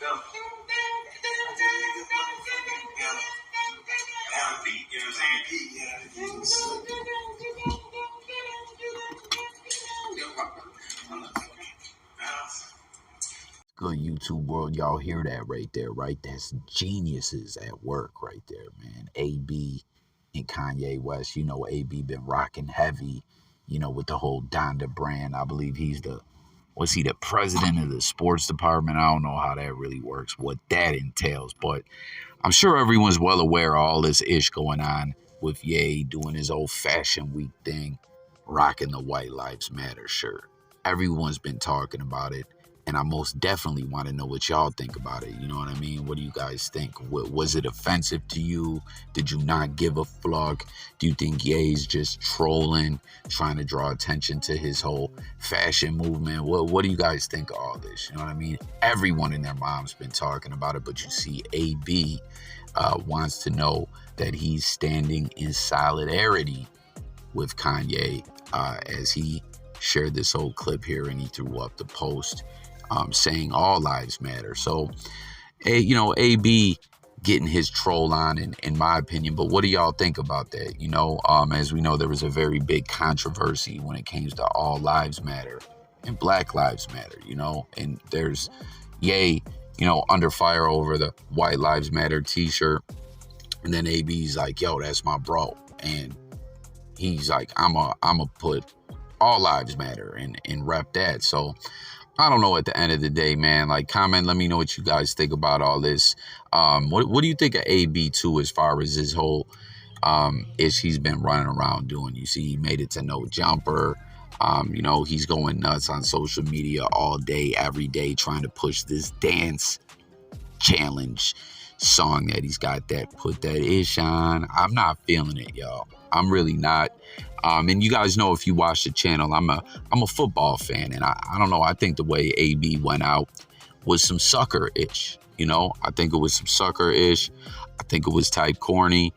Good YouTube world, y'all hear that right there, right? That's geniuses at work right there, man. AB and Kanye West, AB been rocking heavy, with the whole Donda brand. I believe he's was he the president of the sports department? I don't know how that really works, what that entails, but I'm sure everyone's well aware of all this ish going on with Ye doing his old fashion week thing, rocking the White Lives Matter shirt. Everyone's been talking about it, and I most definitely want to know what y'all think about it. You know what I mean? What do you guys think? Was it offensive to you? Did you not give a fuck? Do you think Ye's just trolling, trying to draw attention to his whole fashion movement? What do you guys think of all this? You know what I mean? Everyone and their mom's been talking about it, but you see AB wants to know that he's standing in solidarity with Kanye as he shared this old clip here, and he threw up the post saying all lives matter. So, AB getting his troll on, in my opinion. But what do y'all think about that? As we know, there was a very big controversy when it came to all lives matter and Black Lives Matter, and there's Ye, under fire over the White Lives Matter t-shirt. And then AB's like, yo, that's my bro. And he's like, I'm a put all lives matter and rep that. So I don't know, at the end of the day, man, like, comment, let me know what you guys think about all this. What do you think of AB too, as far as his whole ish he's been running around doing? You see, he made it to No Jumper. He's going nuts on social media all day, every day, trying to push this dance challenge song that he's got that put that ish on. I'm not feeling it, y'all. I'm really not. And you guys know, if you watch the channel, I'm a football fan, and I don't know. I think the way AB went out was some sucker-ish. I think it was some sucker-ish. I think it was type corny.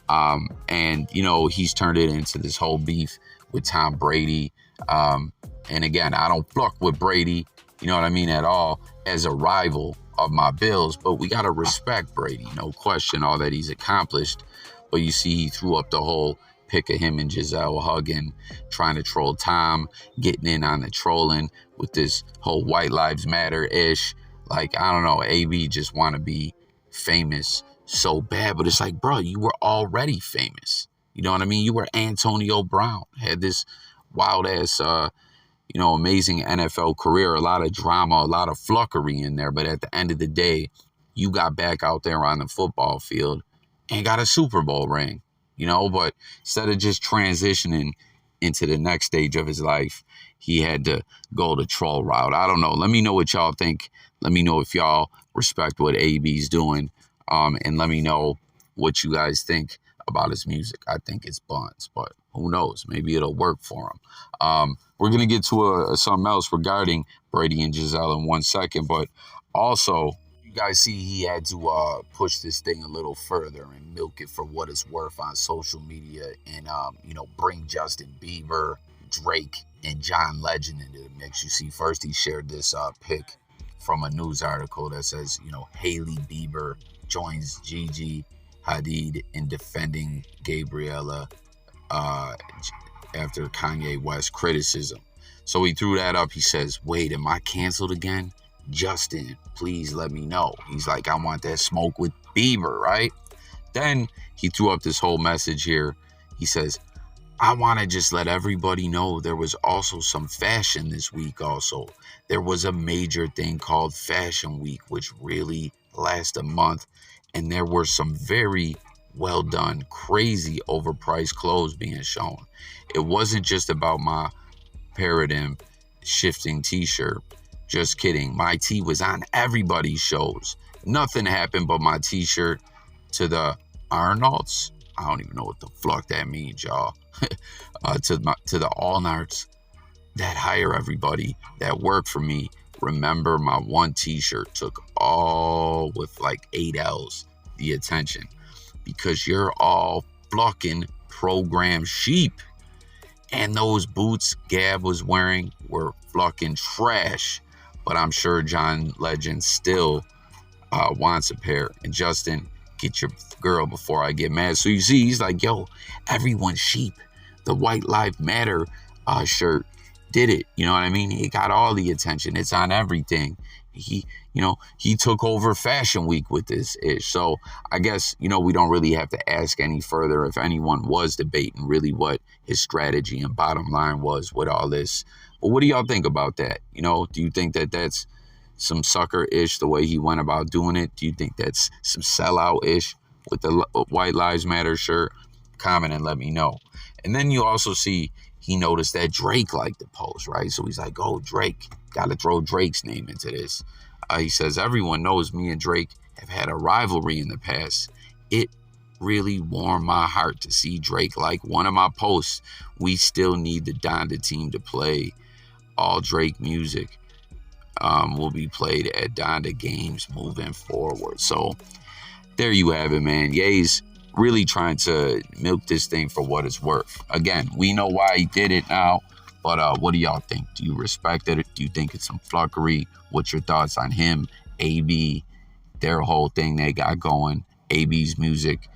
And he's turned it into this whole beef with Tom Brady. And again, I don't fuck with Brady, at all, as a rival of my Bills, but we got to respect Brady, no question, all that he's accomplished. But you see, he threw up the whole pic of him and Gisele hugging, trying to troll Tom, getting in on the trolling with this whole White Lives Matter-ish. Like, I don't know, AB just want to be famous so bad, but it's like, bro, you were already famous. You know what I mean? You were Antonio Brown, had this wild-ass, amazing NFL career, a lot of drama, a lot of fluckery in there. But at the end of the day, you got back out there on the football field and got a Super Bowl ring, but instead of just transitioning into the next stage of his life, he had to go the troll route. I don't know. Let me know what y'all think. Let me know if y'all respect what AB's doing. And let me know what you guys think about his music. I think it's buns, but who knows? Maybe it'll work for him. We're going to get to something else regarding Brady and Gisele in 1 second, but also, you guys see he had to push this thing a little further and milk it for what it's worth on social media and, bring Justin Bieber, Drake, and John Legend into the mix. You see, first he shared this pic from a news article that says, Hailey Bieber joins Gigi Hadid in defending Gabriella after Kanye West criticism. So he threw that up. He says, wait, am I canceled again? Justin, please let me know. He's like, I want that smoke with Bieber, right? Then he threw up this whole message here. He says, I want to just let everybody know there was also some fashion this week also. There was a major thing called Fashion Week, which really lasted a month. And there were some very well done, crazy overpriced clothes being shown. It wasn't just about my paradigm shifting t-shirt. Just kidding. My tee was on everybody's shows. Nothing happened but my t-shirt to the Arnolds. I don't even know what the fuck that means, y'all. To the Allnarts that hire everybody that work for me. Remember, my one t-shirt took all, with like 8 L's, the attention. Because you're all fucking program sheep. And those boots Gab was wearing were fucking trash. But I'm sure John Legend still wants a pair. And Justin, get your girl before I get mad. So you see, he's like, yo, everyone's sheep. The White Lives Matter shirt did it. You know what I mean? It got all the attention. It's on everything. He took over Fashion Week with this ish. So I guess, we don't really have to ask any further if anyone was debating really what his strategy and bottom line was with all this. But what do y'all think about that? Do you think that that's some sucker-ish the way he went about doing it? Do you think that's some sellout-ish with the White Lives Matter shirt? Comment and let me know. And then you also see he noticed that Drake liked the post, right? So he's like, oh, Drake, got to throw Drake's name into this. He says, everyone knows me and Drake have had a rivalry in the past. It really warmed my heart to see Drake like one of my posts. We still need the Donda team to play. All Drake music will be played at Donda games moving forward. So there you have it, man. Ye's really trying to milk this thing for what it's worth. Again, we know why he did it now, but what do y'all think? Do you respect it? Do you think it's some flunkery? What's your thoughts on him, AB, their whole thing they got going, AB's music?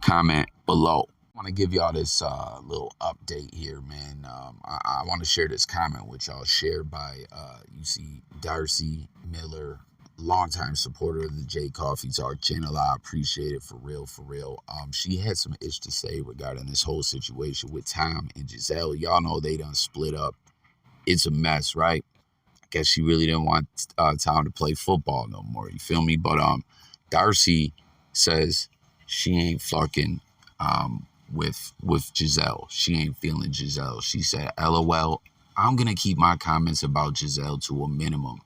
Comment below. I want to give y'all this little update here, man. I want to share this comment with y'all, shared by, you see, Darcy Miller, longtime supporter of the J Coffee Talk channel. I appreciate it, for real, for real. She had some ish to say regarding this whole situation with Tom and Gisele. Y'all know they done split up. It's a mess, right? I guess she really didn't want Tom to play football no more. You feel me? But Darcy says she ain't fucking with Gisele. She ain't feeling Gisele. She said, LOL, I'm gonna keep my comments about Gisele to a minimum.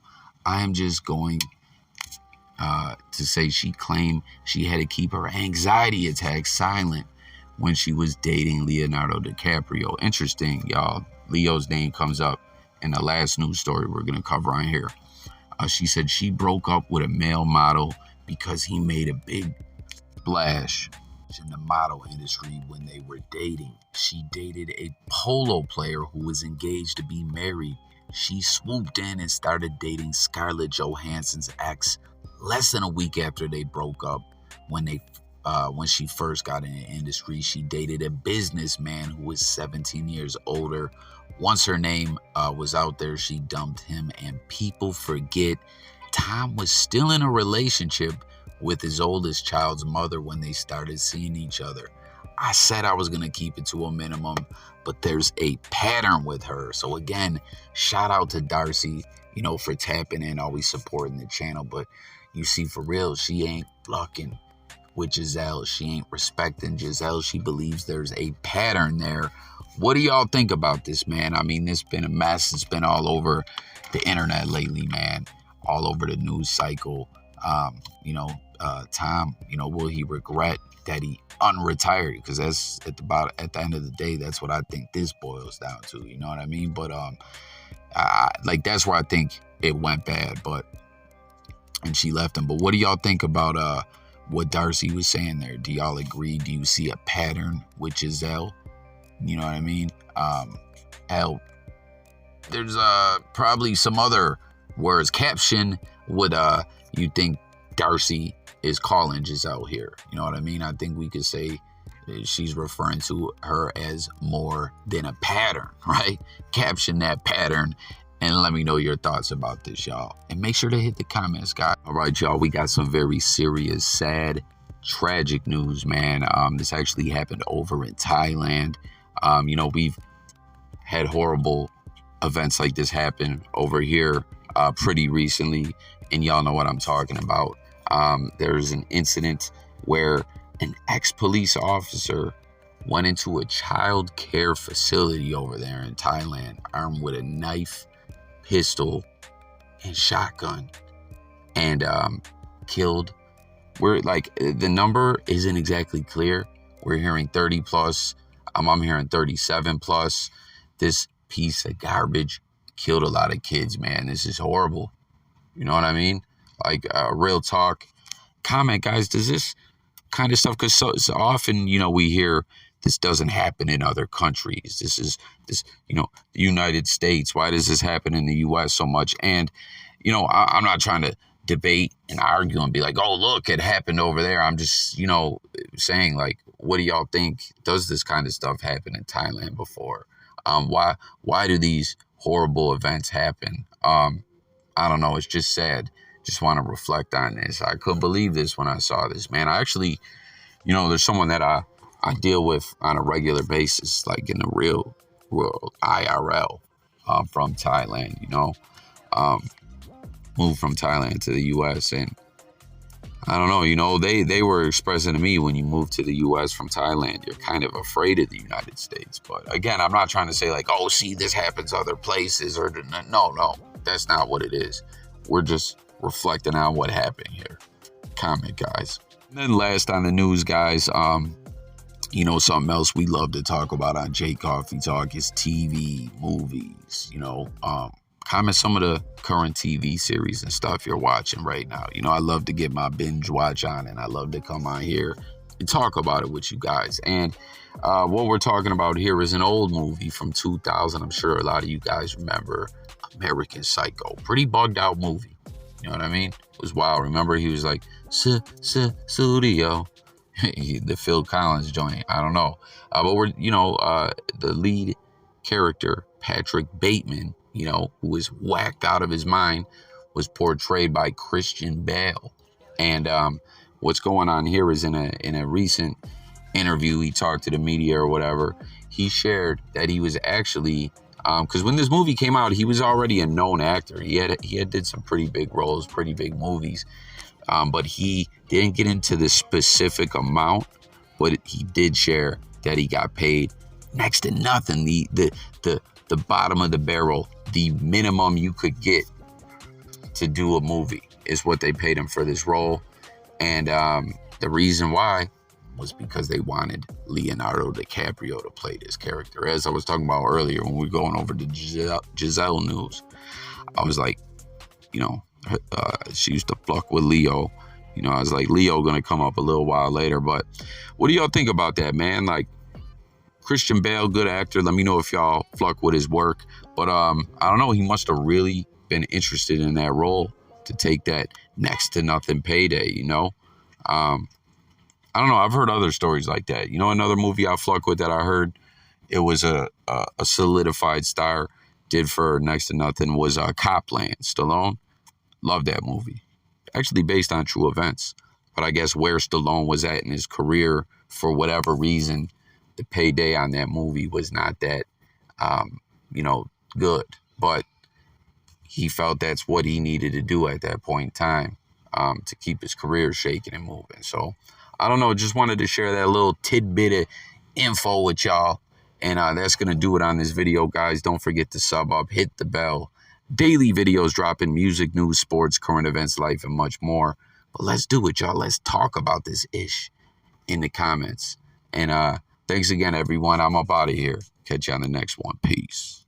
I am just going to say she claimed she had to keep her anxiety attacks silent when she was dating Leonardo DiCaprio. Interesting, y'all. Leo's name comes up in the last news story we're going to cover on here. She said she broke up with a male model because he made a big splash in the model industry when they were dating. She dated a polo player who was engaged to be married. She swooped in and started dating Scarlett Johansson's ex less than a week after they broke up. When she first got in the industry, she dated a businessman who was 17 years older. Once her name was out there, she dumped him, and people forget Tom was still in a relationship with his oldest child's mother when they started seeing each other. I said I was going to keep it to a minimum, but there's a pattern with her. So again, shout out to Darcy, for tapping in, always supporting the channel. But you see, for real, she ain't fucking with Gisele. She ain't respecting Gisele. She believes there's a pattern there. What do y'all think about this, man? I mean, it's been a mess. It's been all over the internet lately, man. All over the news cycle. Tom, will he regret that he unretired? Because that's at the end of the day, that's what I think this boils down to. You know what I mean? But that's where I think it went bad. And she left him. But what do y'all think about what Darcy was saying there? Do y'all agree? Do you see a pattern with Gisele? You know what I mean? Hell, there's probably some other words. Caption would you think Darcy is calling Gisele here? You know what I mean? I think we could say she's referring to her as more than a pattern, right? Caption that pattern and let me know your thoughts about this, y'all. And make sure to hit the comments, guys. All right, y'all, we got some very serious, sad, tragic news, man. This actually happened over in Thailand. We've had horrible events like this happen over here pretty recently, and y'all know what I'm talking about. There's an incident where an ex-police officer went into a child care facility over there in Thailand, armed with a knife, pistol, and shotgun, and killed. The number isn't exactly clear. We're hearing 30 plus. I'm hearing 37 plus. This piece of garbage killed a lot of kids, man. This is horrible. You know what I mean? Real talk. Comment, guys. Does this kind of stuff, because so often, we hear this doesn't happen in other countries. The United States. Why does this happen in the U.S. so much? And, I'm not trying to debate and argue and be like, oh, look, it happened over there. I'm just, saying, like, what do y'all think? Does this kind of stuff happen in Thailand before? Why do these horrible events happen? I don't know. It's just sad. Just want to reflect on this. I couldn't believe this when I saw this, man. I actually, there's someone that I deal with on a regular basis, like in the real world, IRL, from Thailand, um, moved from Thailand to the U.S. And I don't know, they were expressing to me, when you move to the U.S. from Thailand, you're kind of afraid of the United States. But again, I'm not trying to say like, oh, see, this happens other places, or no, that's not what it is. We're just reflecting on what happened here. Comment, guys. And then last on the news, guys, something else we love to talk about on J Coffee Talk is TV, movies, comment some of the current TV series and stuff you're watching right now. I love to get my binge watch on, and I love to come on here and talk about it with you guys. And what we're talking about here is an old movie from 2000. I'm sure a lot of you guys remember American Psycho. Pretty bugged out movie. You know what I mean? It was wild. Remember, he was like, studio. The Phil Collins joint. I don't know. But we're, the lead character, Patrick Bateman, who was whacked out of his mind, was portrayed by Christian Bale. And what's going on here is in a recent interview, he talked to the media or whatever. He shared that he was actually, because when this movie came out, he was already a known actor. He had did some pretty big roles, pretty big movies. But he didn't get into the specific amount, but he did share that he got paid next to nothing. The bottom of the barrel, the minimum you could get to do a movie is what they paid him for this role. And the reason why was because they wanted Leonardo DiCaprio to play this character. As I was talking about earlier when we were going over the Gisele news, I was like, she used to fuck with Leo. I was like, Leo gonna come up a little while later. But what do y'all think about that, man? Like, Christian Bale, good actor. Let me know if y'all fuck with his work. But I don't know. He must have really been interested in that role to take that next to nothing payday. I don't know. I've heard other stories like that. Another movie I fuck with that I heard it was a solidified star did for next to nothing was Copland. Stallone. Love that movie. Actually based on true events. But I guess where Stallone was at in his career, for whatever reason, the payday on that movie was not that, good. But he felt that's what he needed to do at that point in time to keep his career shaking and moving. So, I don't know. Just wanted to share that little tidbit of info with y'all. And that's going to do it on this video, guys. Don't forget to sub up, hit the bell. Daily videos dropping, music, news, sports, current events, life, and much more. But let's do it, y'all. Let's talk about this ish in the comments. And thanks again, everyone. I'm up out of here. Catch you on the next one. Peace.